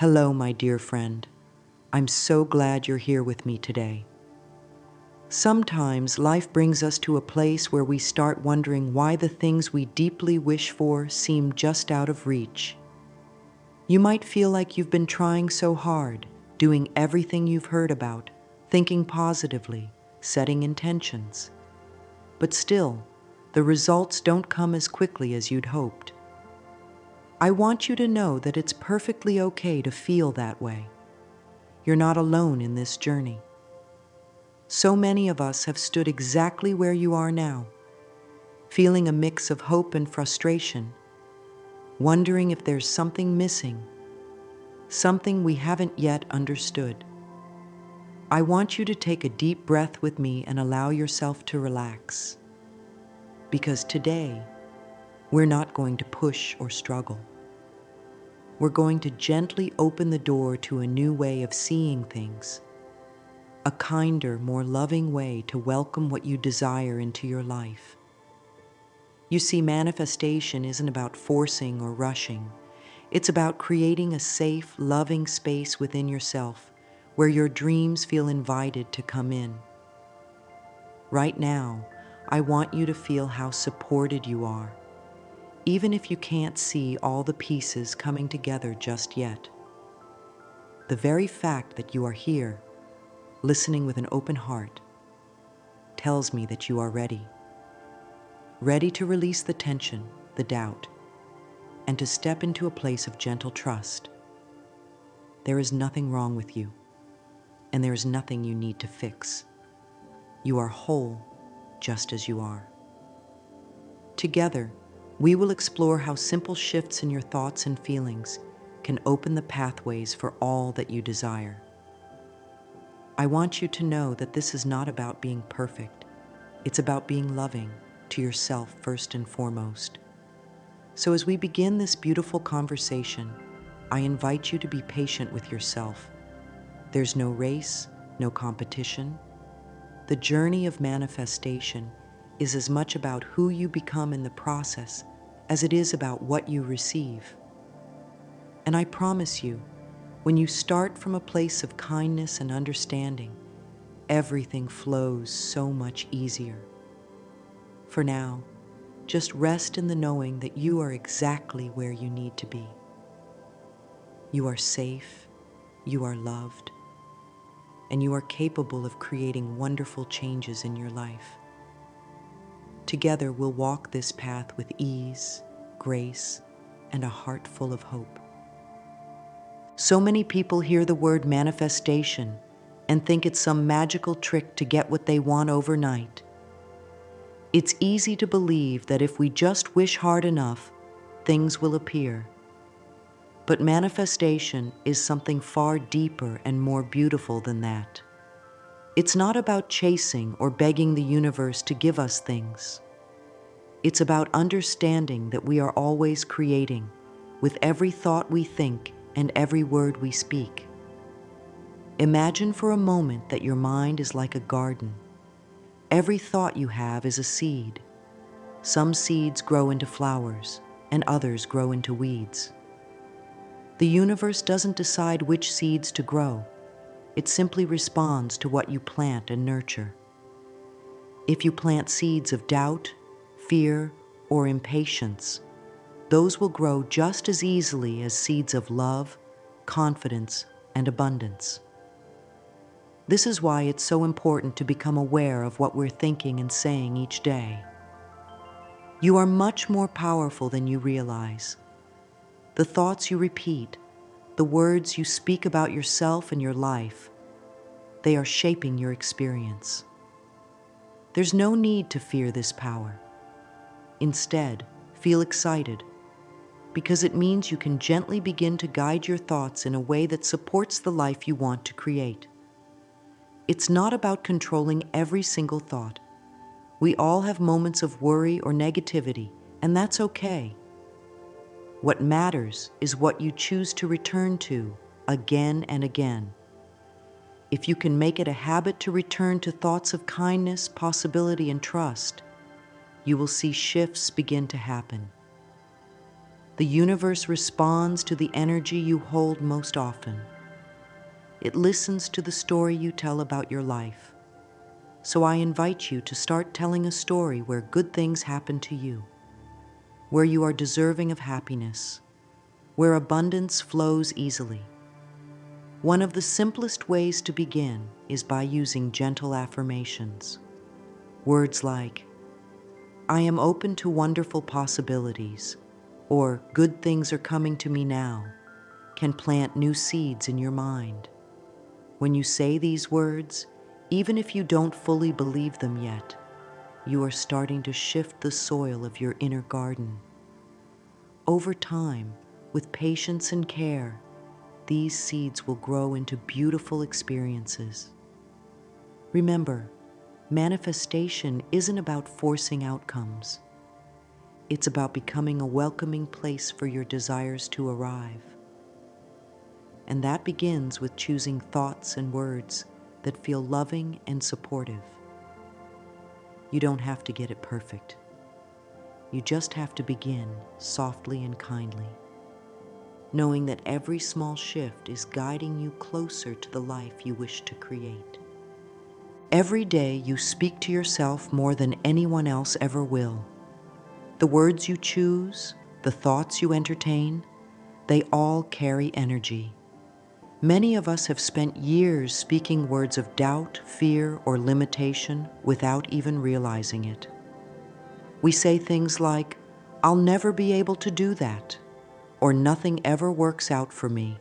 Hello, my dear friend. I'm so glad you're here with me today. Sometimes life brings us to a place where we start wondering why the things we deeply wish for seem just out of reach. You might feel like you've been trying so hard, doing everything you've heard about, thinking positively, setting intentions. But still, the results don't come as quickly as you'd hoped. I want you to know that it's perfectly okay to feel that way. You're not alone in this journey. So many of us have stood exactly where you are now, feeling a mix of hope and frustration, wondering if there's something missing, something we haven't yet understood. I want you to take a deep breath with me and allow yourself to relax. Because today, we're not going to push or struggle. We're going to gently open the door to a new way of seeing things, a kinder, more loving way to welcome what you desire into your life. You see, manifestation isn't about forcing or rushing. It's about creating a safe, loving space within yourself where your dreams feel invited to come in. Right now, I want you to feel how supported you are, even if you can't see all the pieces coming together just yet. The very fact that you are here, listening with an open heart, tells me that you are ready. Ready to release the tension, the doubt, and to step into a place of gentle trust. There is nothing wrong with you, and there is nothing you need to fix. You are whole just as you are. Together, we will explore how simple shifts in your thoughts and feelings can open the pathways for all that you desire. I want you to know that this is not about being perfect. It's about being loving to yourself first and foremost. So as we begin this beautiful conversation, I invite you to be patient with yourself. There's no race, no competition. The journey of manifestation is as much about who you become in the process as it is about what you receive. And I promise you, when you start from a place of kindness and understanding, everything flows so much easier. For now, just rest in the knowing that you are exactly where you need to be. You are safe, you are loved, and you are capable of creating wonderful changes in your life. Together, we'll walk this path with ease, grace, and a heart full of hope. So many people hear the word manifestation and think it's some magical trick to get what they want overnight. It's easy to believe that if we just wish hard enough, things will appear. But manifestation is something far deeper and more beautiful than that. It's not about chasing or begging the universe to give us things. It's about understanding that we are always creating with every thought we think and every word we speak. Imagine for a moment that your mind is like a garden. Every thought you have is a seed. Some seeds grow into flowers, and others grow into weeds. The universe doesn't decide which seeds to grow. It simply responds to what you plant and nurture. If you plant seeds of doubt, fear, or impatience, those will grow just as easily as seeds of love, confidence, and abundance. This is why it's so important to become aware of what we're thinking and saying each day. You are much more powerful than you realize. The thoughts you repeat, the words you speak about yourself and your life, they are shaping your experience. There's no need to fear this power. Instead, feel excited, because it means you can gently begin to guide your thoughts in a way that supports the life you want to create. It's not about controlling every single thought. We all have moments of worry or negativity, and that's okay. What matters is what you choose to return to again and again. If you can make it a habit to return to thoughts of kindness, possibility, and trust, you will see shifts begin to happen. The universe responds to the energy you hold most often. It listens to the story you tell about your life. So I invite you to start telling a story where good things happen to you, where you are deserving of happiness, where abundance flows easily. One of the simplest ways to begin is by using gentle affirmations. Words like, I am open to wonderful possibilities, or good things are coming to me now, can plant new seeds in your mind. When you say these words, even if you don't fully believe them yet, you are starting to shift the soil of your inner garden. Over time, with patience and care, these seeds will grow into beautiful experiences. Remember, manifestation isn't about forcing outcomes. It's about becoming a welcoming place for your desires to arrive. And that begins with choosing thoughts and words that feel loving and supportive. You don't have to get it perfect. You just have to begin softly and kindly, knowing that every small shift is guiding you closer to the life you wish to create. Every day you speak to yourself more than anyone else ever will. The words you choose, the thoughts you entertain, they all carry energy. Many of us have spent years speaking words of doubt, fear, or limitation without even realizing it. We say things like, I'll never be able to do that, or nothing ever works out for me.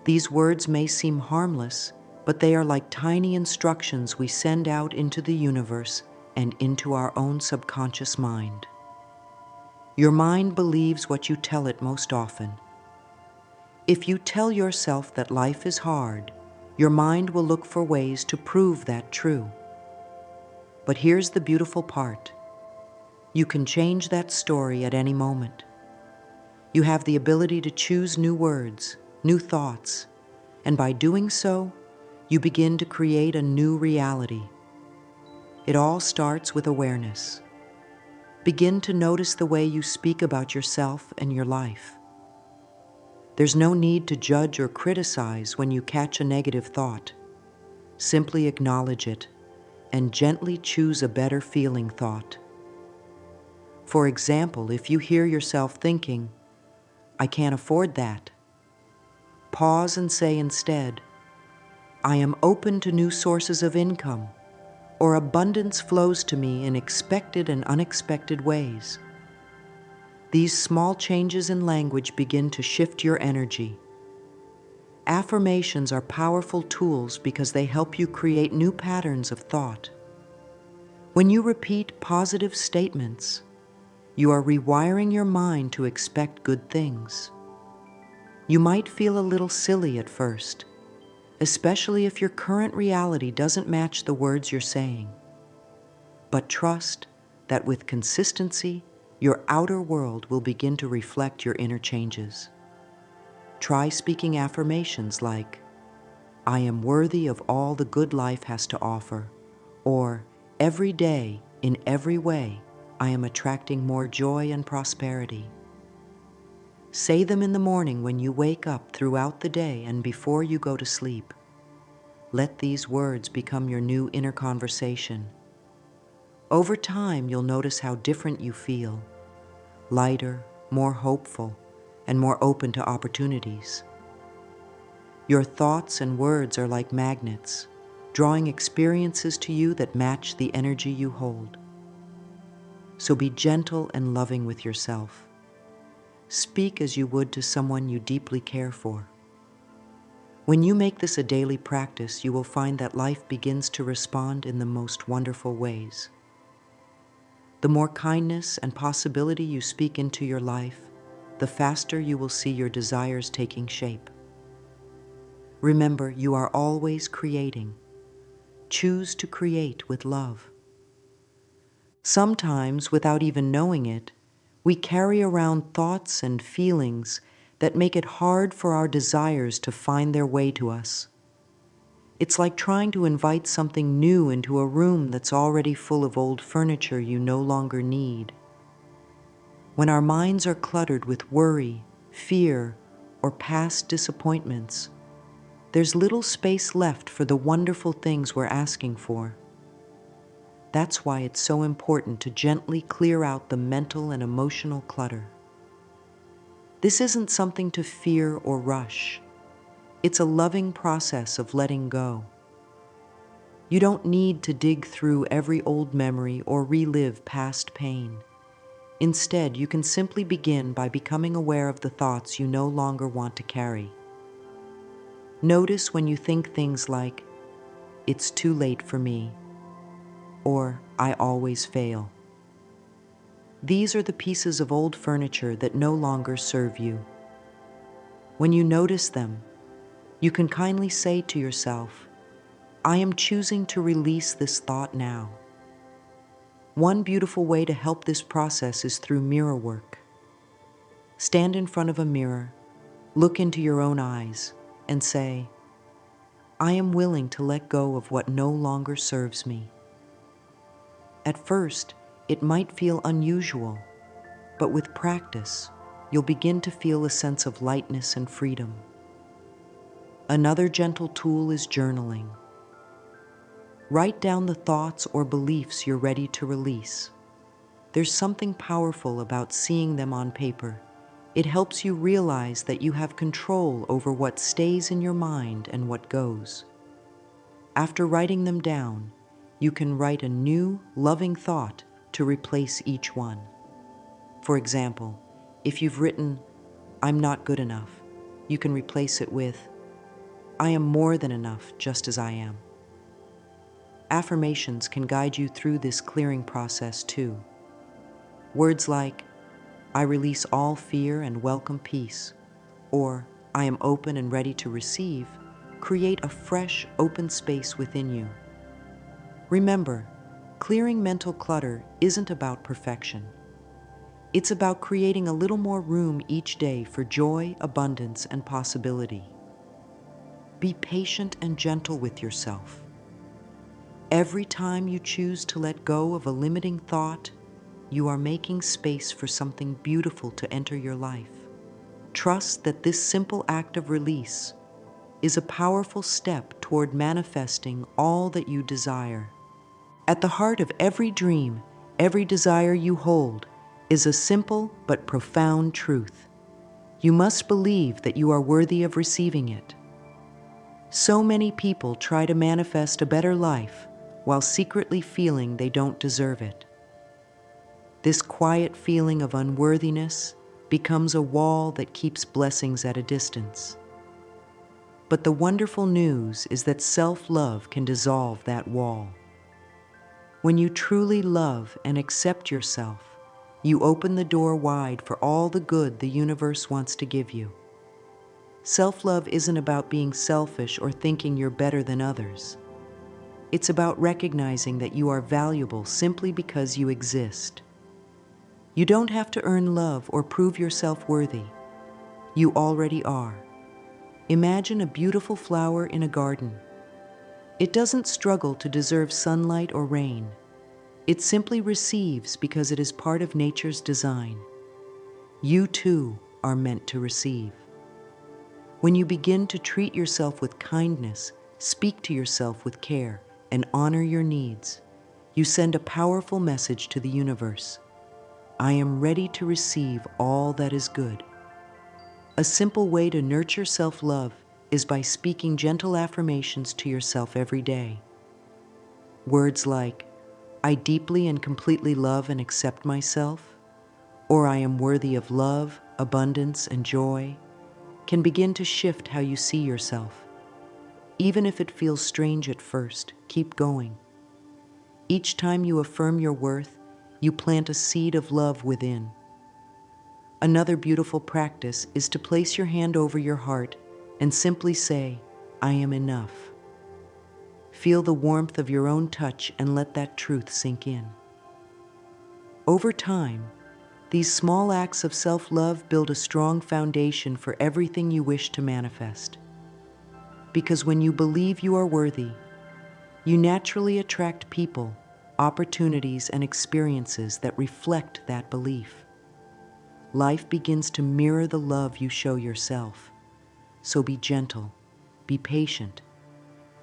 These words may seem harmless, but they are like tiny instructions we send out into the universe and into our own subconscious mind. Your mind believes what you tell it most often. If you tell yourself that life is hard, your mind will look for ways to prove that true. But here's the beautiful part. You can change that story at any moment. You have the ability to choose new words, new thoughts, and by doing so, you begin to create a new reality. It all starts with awareness. Begin to notice the way you speak about yourself and your life. There's no need to judge or criticize when you catch a negative thought. Simply acknowledge it and gently choose a better feeling thought. For example, if you hear yourself thinking, I can't afford that, pause and say instead, I am open to new sources of income, or abundance flows to me in expected and unexpected ways. These small changes in language begin to shift your energy. Affirmations are powerful tools because they help you create new patterns of thought. When you repeat positive statements, you are rewiring your mind to expect good things. You might feel a little silly at first, especially if your current reality doesn't match the words you're saying. But trust that with consistency, your outer world will begin to reflect your inner changes. Try speaking affirmations like, I am worthy of all the good life has to offer, or every day, in every way, I am attracting more joy and prosperity. Say them in the morning when you wake up, throughout the day, and before you go to sleep. Let these words become your new inner conversation. Over time, you'll notice how different you feel, lighter, more hopeful, and more open to opportunities. Your thoughts and words are like magnets, drawing experiences to you that match the energy you hold. So be gentle and loving with yourself. Speak as you would to someone you deeply care for. When you make this a daily practice, you will find that life begins to respond in the most wonderful ways. The more kindness and possibility you speak into your life, the faster you will see your desires taking shape. Remember, you are always creating. Choose to create with love. Sometimes, without even knowing it, we carry around thoughts and feelings that make it hard for our desires to find their way to us. It's like trying to invite something new into a room that's already full of old furniture you no longer need. When our minds are cluttered with worry, fear, or past disappointments, there's little space left for the wonderful things we're asking for. That's why it's so important to gently clear out the mental and emotional clutter. This isn't something to fear or rush. It's a loving process of letting go. You don't need to dig through every old memory or relive past pain. Instead, you can simply begin by becoming aware of the thoughts you no longer want to carry. Notice when you think things like, "It's too late for me," or "I always fail." These are the pieces of old furniture that no longer serve you. When you notice them, you can kindly say to yourself, "I am choosing to release this thought now." One beautiful way to help this process is through mirror work. Stand in front of a mirror, look into your own eyes, and say, "I am willing to let go of what no longer serves me." At first, it might feel unusual, but with practice, you'll begin to feel a sense of lightness and freedom. Another gentle tool is journaling. Write down the thoughts or beliefs you're ready to release. There's something powerful about seeing them on paper. It helps you realize that you have control over what stays in your mind and what goes. After writing them down, you can write a new, loving thought to replace each one. For example, if you've written, "I'm not good enough," you can replace it with, "I am more than enough just as I am." Affirmations can guide you through this clearing process too. Words like, "I release all fear and welcome peace," or "I am open and ready to receive," create a fresh, open space within you. Remember, clearing mental clutter isn't about perfection. It's about creating a little more room each day for joy, abundance, and possibility. Be patient and gentle with yourself. Every time you choose to let go of a limiting thought, you are making space for something beautiful to enter your life. Trust that this simple act of release is a powerful step toward manifesting all that you desire. At the heart of every dream, every desire you hold, is a simple but profound truth. You must believe that you are worthy of receiving it. So many people try to manifest a better life while secretly feeling they don't deserve it. This quiet feeling of unworthiness becomes a wall that keeps blessings at a distance. But the wonderful news is that self-love can dissolve that wall. When you truly love and accept yourself, you open the door wide for all the good the universe wants to give you. Self-love isn't about being selfish or thinking you're better than others. It's about recognizing that you are valuable simply because you exist. You don't have to earn love or prove yourself worthy. You already are. Imagine a beautiful flower in a garden. It doesn't struggle to deserve sunlight or rain. It simply receives because it is part of nature's design. You too are meant to receive. When you begin to treat yourself with kindness, speak to yourself with care, and honor your needs, you send a powerful message to the universe. I am ready to receive all that is good. A simple way to nurture self-love is by speaking gentle affirmations to yourself every day. Words like, "I deeply and completely love and accept myself," or "I am worthy of love, abundance, and joy," can begin to shift how you see yourself. Even if it feels strange at first, keep going. Each time you affirm your worth, you plant a seed of love within. Another beautiful practice is to place your hand over your heart and simply say, "I am enough." Feel the warmth of your own touch and let that truth sink in. Over time, these small acts of self-love build a strong foundation for everything you wish to manifest. Because when you believe you are worthy, you naturally attract people, opportunities, and experiences that reflect that belief. life begins to mirror the love you show yourself. So be gentle, be patient,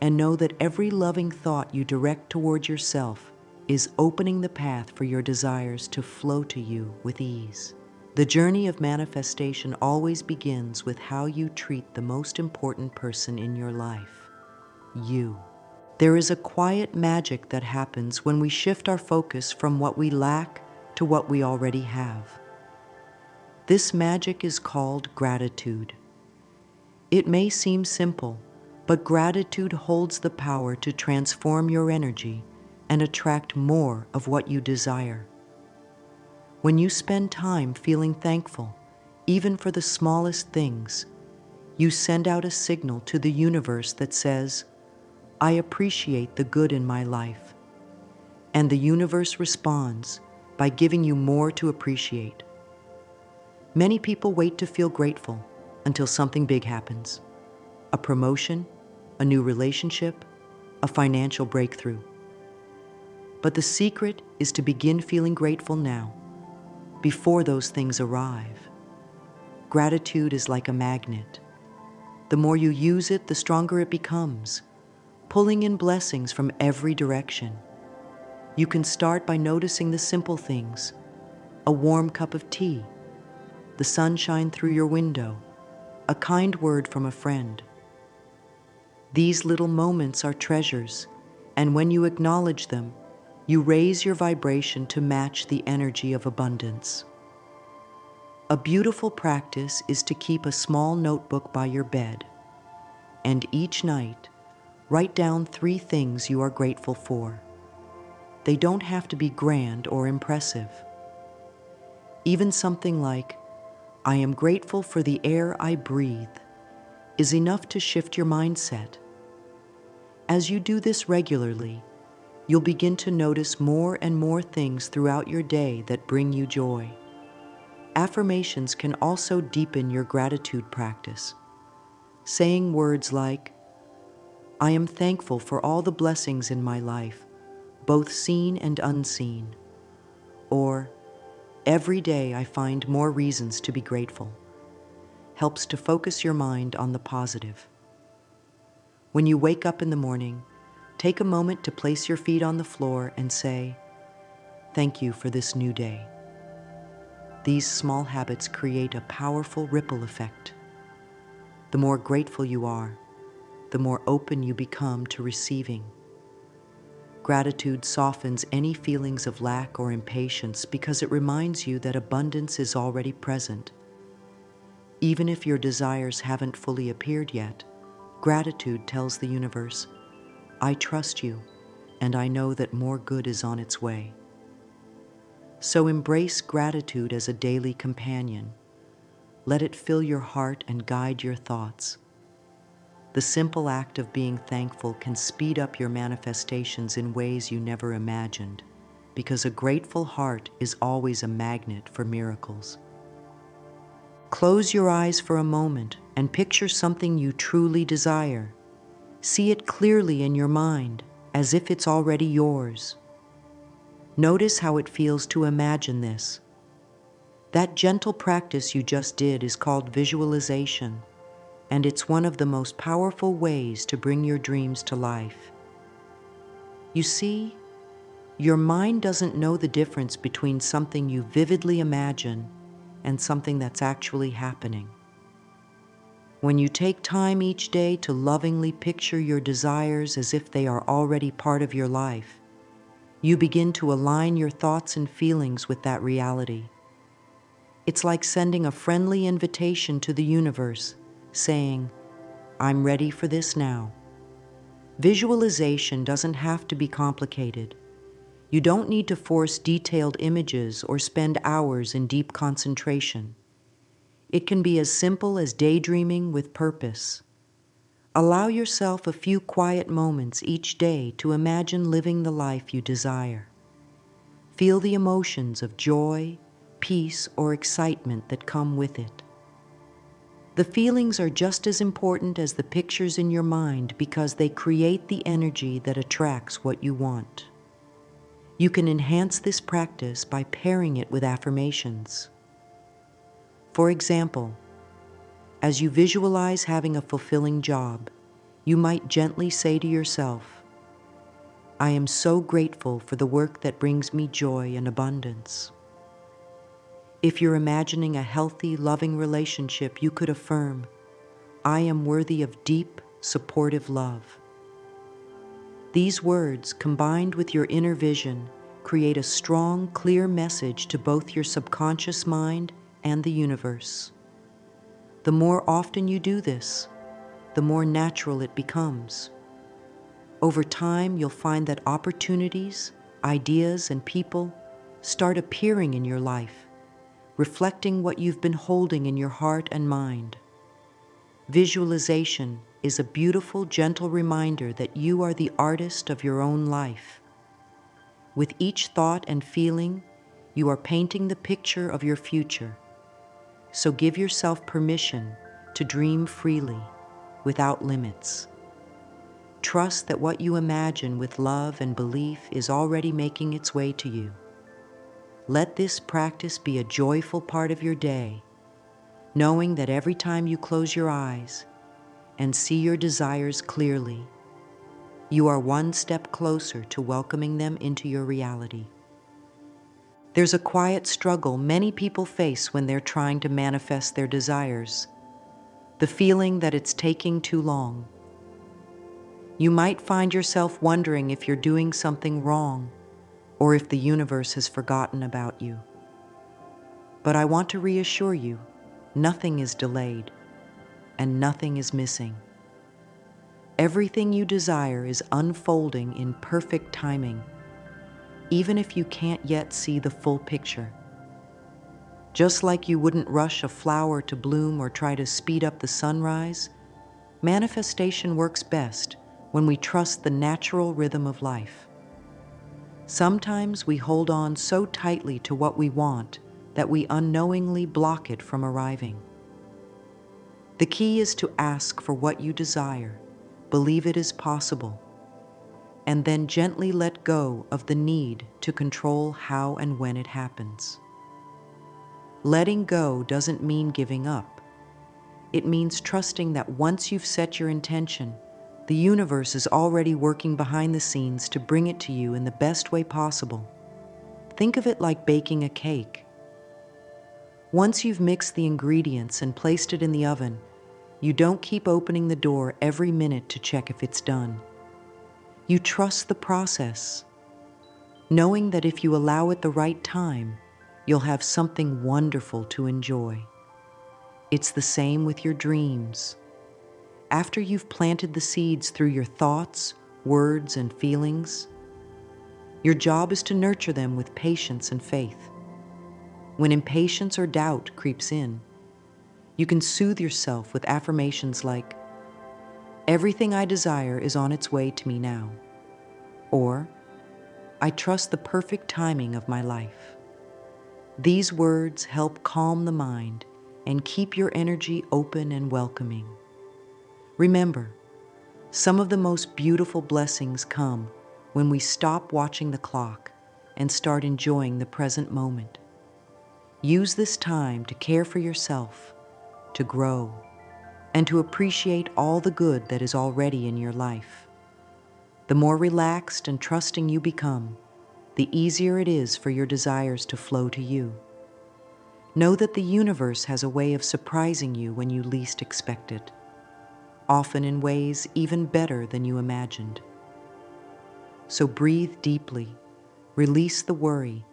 and know that every loving thought you direct toward yourself is opening the path for your desires to flow to you with ease. The journey of manifestation always begins with how you treat the most important person in your life, you. There is a quiet magic that happens when we shift our focus from what we lack to what we already have. This magic is called gratitude. It may seem simple, but gratitude holds the power to transform your energy and attract more of what you desire. When you spend time feeling thankful, even for the smallest things, you send out a signal to the universe that says, "I appreciate the good in my life." And the universe responds by giving you more to appreciate. Many people wait to feel grateful until something big happens. A promotion, a new relationship, a financial breakthrough. But the secret is to begin feeling grateful now, before those things arrive. Gratitude is like a magnet. The more you use it, the stronger it becomes, pulling in blessings from every direction. You can start by noticing the simple things: a warm cup of tea, the sunshine through your window, a kind word from a friend. These little moments are treasures, and when you acknowledge them, you raise your vibration to match the energy of abundance. A beautiful practice is to keep a small notebook by your bed, and each night, write down 3 things you are grateful for. They don't have to be grand or impressive. Even something like, "I am grateful for the air I breathe," is enough to shift your mindset. As you do this regularly, you'll begin to notice more and more things throughout your day that bring you joy. Affirmations can also deepen your gratitude practice. Saying words like, "I am thankful for all the blessings in my life, both seen and unseen," or "Every day I find more reasons to be grateful," helps to focus your mind on the positive. When you wake up in the morning, take a moment to place your feet on the floor and say, "Thank you for this new day." These small habits create a powerful ripple effect. The more grateful you are, the more open you become to receiving. Gratitude softens any feelings of lack or impatience because it reminds you that abundance is already present. Even if your desires haven't fully appeared yet, gratitude tells the universe, "I trust you, and I know that more good is on its way." So embrace gratitude as a daily companion. Let it fill your heart and guide your thoughts. The simple act of being thankful can speed up your manifestations in ways you never imagined, because a grateful heart is always a magnet for miracles. Close your eyes for a moment and picture something you truly desire. See it clearly in your mind, as if it's already yours. Notice how it feels to imagine this. That gentle practice you just did is called visualization, and it's one of the most powerful ways to bring your dreams to life. You see, your mind doesn't know the difference between something you vividly imagine and something that's actually happening. When you take time each day to lovingly picture your desires as if they are already part of your life, you begin to align your thoughts and feelings with that reality. It's like sending a friendly invitation to the universe, saying, "I'm ready for this now." Visualization doesn't have to be complicated. You don't need to force detailed images or spend hours in deep concentration. It can be as simple as daydreaming with purpose. Allow yourself a few quiet moments each day to imagine living the life you desire. Feel the emotions of joy, peace, or excitement that come with it. The feelings are just as important as the pictures in your mind because they create the energy that attracts what you want. You can enhance this practice by pairing it with affirmations. For example, as you visualize having a fulfilling job, you might gently say to yourself, "I am so grateful for the work that brings me joy and abundance." If you're imagining a healthy, loving relationship, you could affirm, "I am worthy of deep, supportive love." These words, combined with your inner vision, create a strong, clear message to both your subconscious mind and the universe. The more often you do this, the more natural it becomes. Over time, you'll find that opportunities, ideas, and people start appearing in your life, reflecting what you've been holding in your heart and mind. Visualization is a beautiful, gentle reminder that you are the artist of your own life. With each thought and feeling, you are painting the picture of your future. So give yourself permission to dream freely, without limits. Trust that what you imagine with love and belief is already making its way to you. Let this practice be a joyful part of your day, knowing that every time you close your eyes and see your desires clearly, you are one step closer to welcoming them into your reality. There's a quiet struggle many people face when they're trying to manifest their desires, the feeling that it's taking too long. You might find yourself wondering if you're doing something wrong or if the universe has forgotten about you. But I want to reassure you, nothing is delayed and nothing is missing. Everything you desire is unfolding in perfect timing, even if you can't yet see the full picture. Just like you wouldn't rush a flower to bloom or try to speed up the sunrise, manifestation works best when we trust the natural rhythm of life. Sometimes we hold on so tightly to what we want that we unknowingly block it from arriving. The key is to ask for what you desire, believe it is possible, and then gently let go of the need to control how and when it happens. Letting go doesn't mean giving up. It means trusting that once you've set your intention, the universe is already working behind the scenes to bring it to you in the best way possible. Think of it like baking a cake. Once you've mixed the ingredients and placed it in the oven, you don't keep opening the door every minute to check if it's done. You trust the process, knowing that if you allow it the right time, you'll have something wonderful to enjoy. It's the same with your dreams. After you've planted the seeds through your thoughts, words, and feelings, your job is to nurture them with patience and faith. When impatience or doubt creeps in, you can soothe yourself with affirmations like, "Everything I desire is on its way to me now," or, "I trust the perfect timing of my life." These words help calm the mind and keep your energy open and welcoming. Remember, some of the most beautiful blessings come when we stop watching the clock and start enjoying the present moment. Use this time to care for yourself, to grow, and to appreciate all the good that is already in your life. The more relaxed and trusting you become, the easier it is for your desires to flow to you. Know that the universe has a way of surprising you when you least expect it, often in ways even better than you imagined. So breathe deeply, release the worry,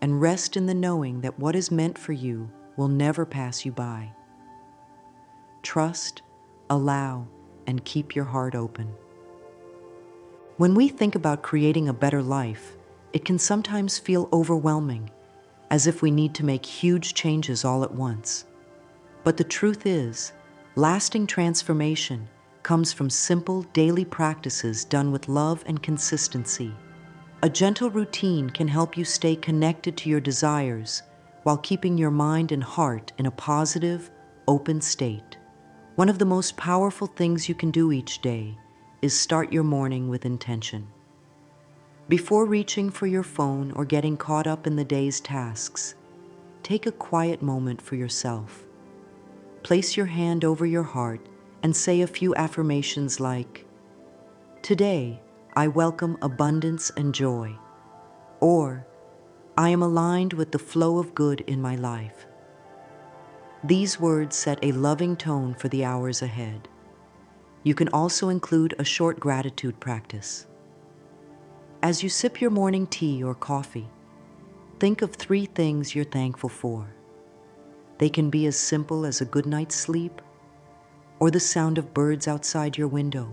and rest in the knowing that what is meant for you will never pass you by. Trust, allow, and keep your heart open. When we think about creating a better life, it can sometimes feel overwhelming, as if we need to make huge changes all at once. But the truth is, lasting transformation comes from simple daily practices done with love and consistency. A gentle routine can help you stay connected to your desires while keeping your mind and heart in a positive, open state. One of the most powerful things you can do each day is start your morning with intention. Before reaching for your phone or getting caught up in the day's tasks, take a quiet moment for yourself. Place your hand over your heart and say a few affirmations like, "Today, I welcome abundance and joy," or "I am aligned with the flow of good in my life." These words set a loving tone for the hours ahead. You can also include a short gratitude practice. As you sip your morning tea or coffee, think of 3 things you're thankful for. They can be as simple as a good night's sleep or the sound of birds outside your window.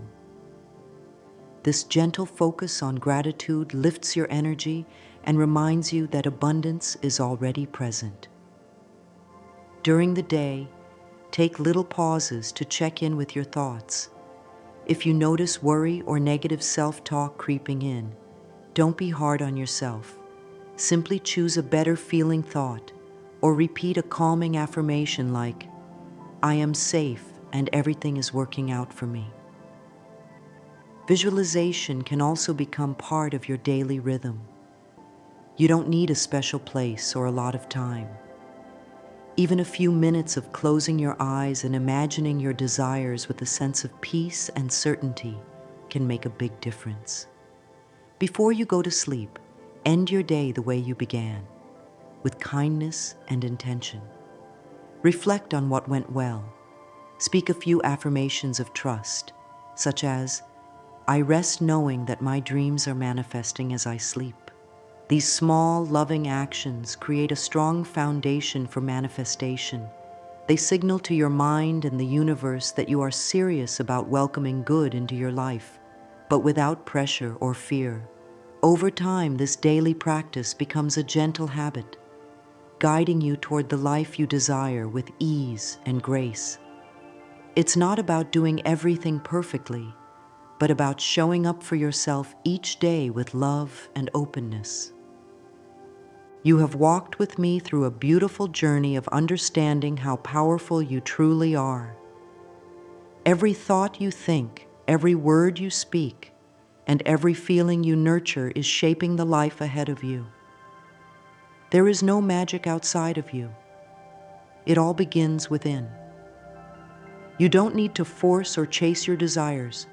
This gentle focus on gratitude lifts your energy and reminds you that abundance is already present. During the day, take little pauses to check in with your thoughts. If you notice worry or negative self-talk creeping in, don't be hard on yourself. Simply choose a better feeling thought or repeat a calming affirmation like, "I am safe and everything is working out for me." Visualization can also become part of your daily rhythm. You don't need a special place or a lot of time. Even a few minutes of closing your eyes and imagining your desires with a sense of peace and certainty can make a big difference. Before you go to sleep, end your day the way you began, with kindness and intention. Reflect on what went well. Speak a few affirmations of trust, such as, "I rest knowing that my dreams are manifesting as I sleep." These small, loving actions create a strong foundation for manifestation. They signal to your mind and the universe that you are serious about welcoming good into your life, but without pressure or fear. Over time, this daily practice becomes a gentle habit, guiding you toward the life you desire with ease and grace. It's not about doing everything perfectly, but about showing up for yourself each day with love and openness. You have walked with me through a beautiful journey of understanding how powerful you truly are. Every thought you think, every word you speak, and every feeling you nurture is shaping the life ahead of you. There is no magic outside of you. It all begins within. You don't need to force or chase your desires.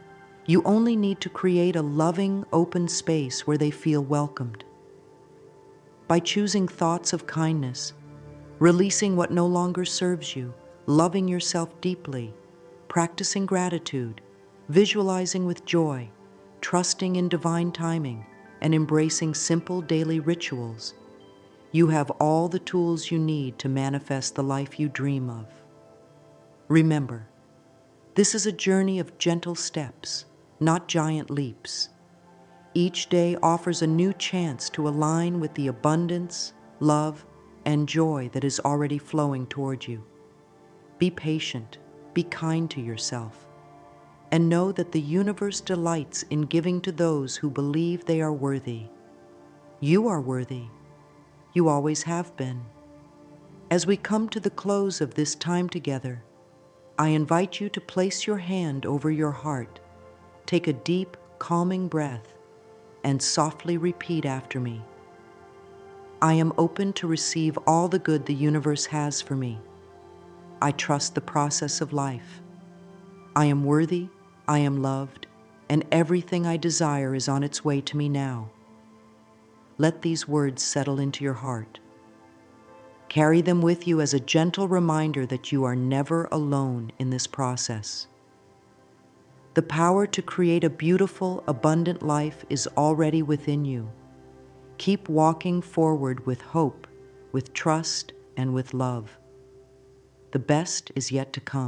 You only need to create a loving, open space where they feel welcomed. By choosing thoughts of kindness, releasing what no longer serves you, loving yourself deeply, practicing gratitude, visualizing with joy, trusting in divine timing, and embracing simple daily rituals, you have all the tools you need to manifest the life you dream of. Remember, this is a journey of gentle steps, not giant leaps. Each day offers a new chance to align with the abundance, love, and joy that is already flowing toward you. Be patient, be kind to yourself, and know that the universe delights in giving to those who believe they are worthy. You are worthy. You always have been. As we come to the close of this time together, I invite you to place your hand over your heart, take a deep, calming breath, and softly repeat after me. I am open to receive all the good the universe has for me. I trust the process of life. I am worthy, I am loved, and everything I desire is on its way to me now. Let these words settle into your heart. Carry them with you as a gentle reminder that you are never alone in this process. The power to create a beautiful, abundant life is already within you. Keep walking forward with hope, with trust, and with love. The best is yet to come.